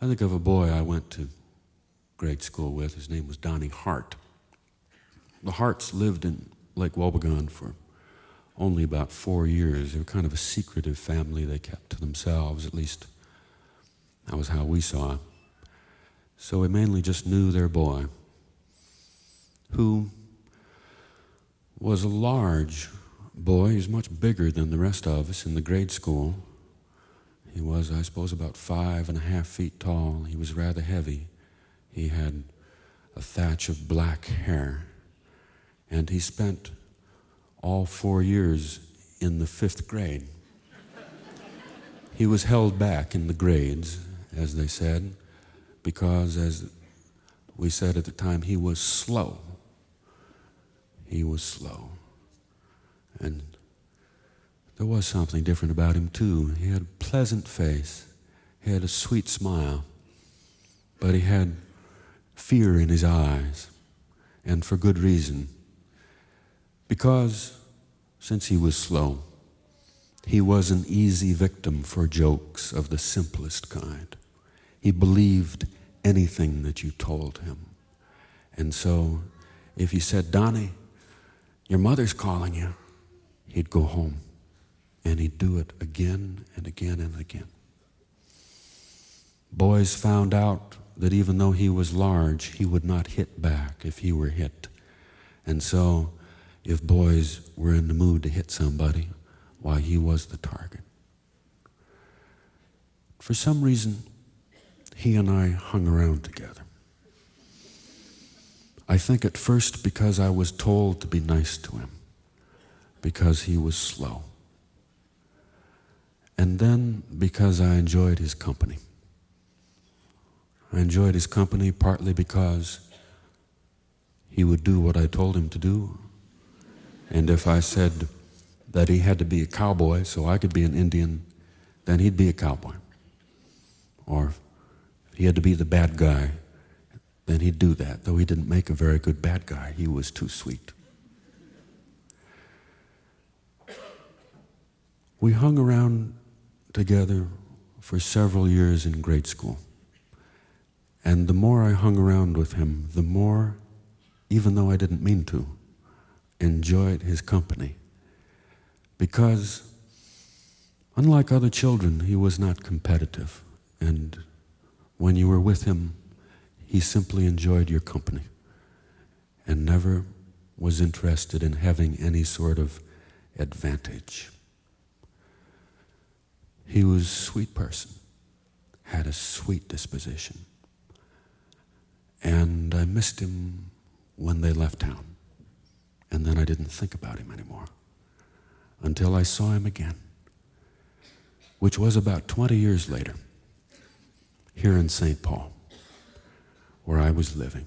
I think of a boy I went to grade school with. His name was Donny Hart. The Harts lived in Lake Wobegon for only about 4 years. They were kind of a secretive family. They kept to themselves, at least that was how we saw it. So we mainly just knew their boy, who was a large boy. He was much bigger than the rest of us in the grade school. He was, I suppose, about 5.5 feet tall. He was rather heavy. He had a thatch of black hair. And he spent all 4 years in the 5th grade. He was held back in the grades, as they said, because, as we said at the time, he was slow. He was slow. And there was something different about him, too. He had a pleasant face. He had a sweet smile. But he had fear in his eyes, and for good reason. Because, since he was slow, he was an easy victim for jokes of the simplest kind. He believed anything that you told him. And so, if you said, "Donny, your mother's calling you," he'd go home. And he'd do it again and again and again. Boys found out that even though he was large, he would not hit back if he were hit. And so, if boys were in the mood to hit somebody, why, he was the target. For some reason, he and I hung around together. I think at first because I was told to be nice to him, because he was slow. And then because I enjoyed his company. I enjoyed his company partly because he would do what I told him to do. And if I said that he had to be a cowboy so I could be an Indian, then he'd be a cowboy. Or if he had to be the bad guy, then he'd do that, though he didn't make a very good bad guy. He was too sweet. We hung around together for several years in grade school. And the more I hung around with him, the more, even though I didn't mean to, enjoyed his company. Because, unlike other children, he was not competitive. And when you were with him, he simply enjoyed your company and never was interested in having any sort of advantage. He was a sweet person, had a sweet disposition. And I missed him when they left town. And then I didn't think about him anymore until I saw him again, which was about 20 years later, here in St. Paul, where I was living.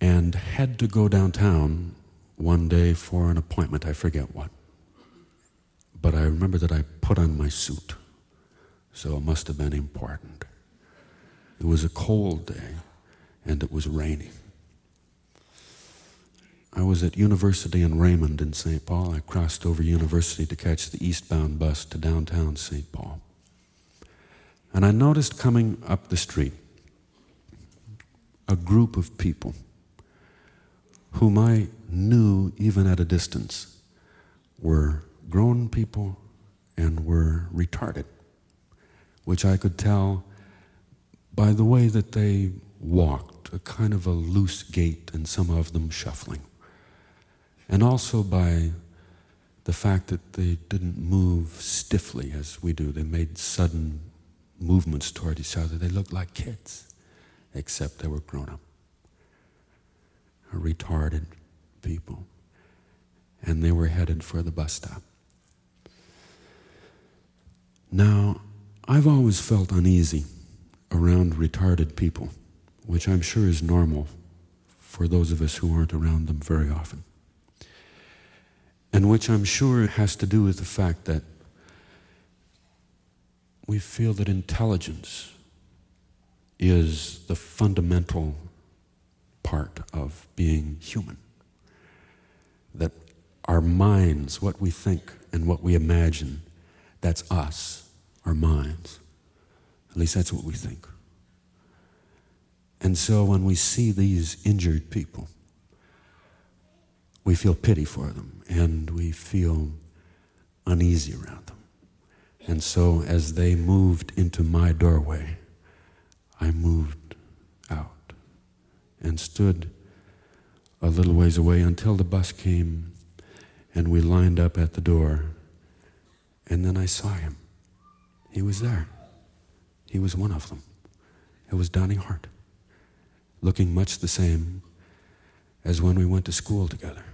And had to go downtown one day for an appointment, I forget what. But I remember that I put on my suit, so it must have been important. It was a cold day, and it was raining. I was at University in Raymond in St. Paul. I crossed over University to catch the eastbound bus to downtown St. Paul. And I noticed coming up the street a group of people whom I knew, even at a distance, were grown people and were retarded, which I could tell by the way that they walked, a kind of a loose gait, and some of them shuffling. And also by the fact that they didn't move stiffly as we do. They made sudden movements toward each other. They looked like kids, except they were grown up. Retarded people. And they were headed for the bus stop. Now, I've always felt uneasy around retarded people, which I'm sure is normal for those of us who aren't around them very often. And which I'm sure has to do with the fact that we feel that intelligence is the fundamental part of being human. That our minds, what we think and what we imagine, that's us, our minds. At least that's what we think. And so when we see these injured people, we feel pity for them, and we feel uneasy around them. And so as they moved into my doorway, I moved out and stood a little ways away until the bus came and we lined up at the door. And then I saw him. He was there. He was one of them. It was Donny Hart, looking much the same as when we went to school together,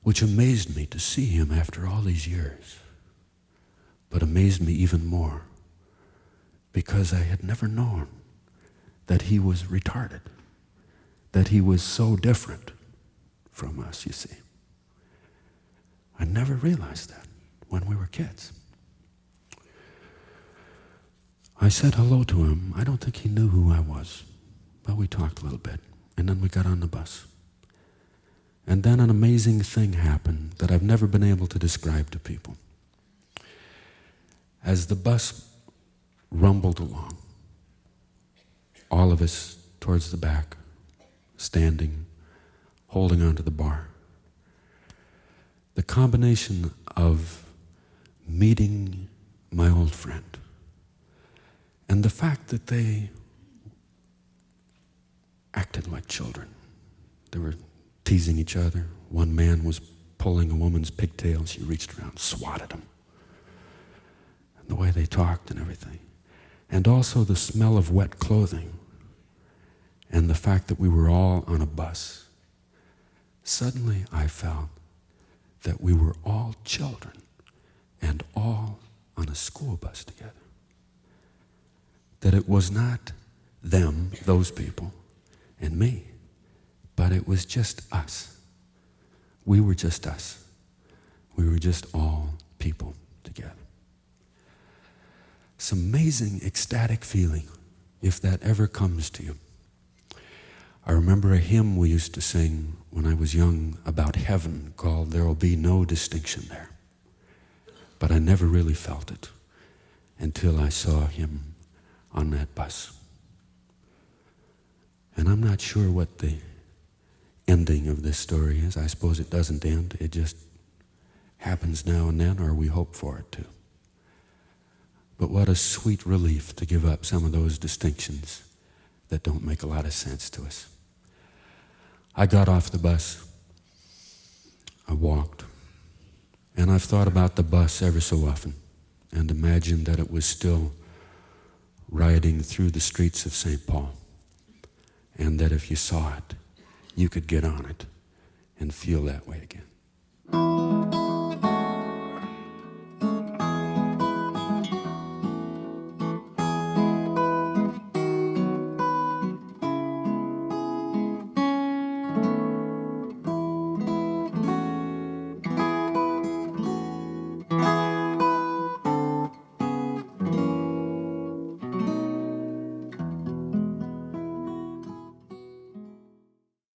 which amazed me to see him after all these years, but amazed me even more because I had never known that he was retarded, that he was so different from us, you see. I never realized that when we were kids. I said hello to him. I don't think he knew who I was, but we talked a little bit, and then we got on the bus. And then an amazing thing happened that I've never been able to describe to people. As the bus rumbled along, all of us towards the back, standing, holding onto the bar, the combination of meeting my old friend and the fact that they acted like children. They were teasing each other. One man was pulling a woman's pigtail. She reached around, swatted him. And the way they talked and everything. And also the smell of wet clothing and the fact that we were all on a bus. Suddenly I felt that we were all children and all on a school bus together. That it was not them, those people, and me, but it was just us. We were just us. We were just all people together. It's amazing, ecstatic feeling, if that ever comes to you. I remember a hymn we used to sing when I was young about heaven called "There Will Be No Distinction There." But I never really felt it until I saw him on that bus. And I'm not sure what the ending of this story is. I suppose it doesn't end. It just happens now and then, or we hope for it to. But what a sweet relief to give up some of those distinctions that don't make a lot of sense to us. I got off the bus. I walked. And I've thought about the bus ever so often and imagined that it was still riding through the streets of St. Paul, and that if you saw it, you could get on it and feel that way again.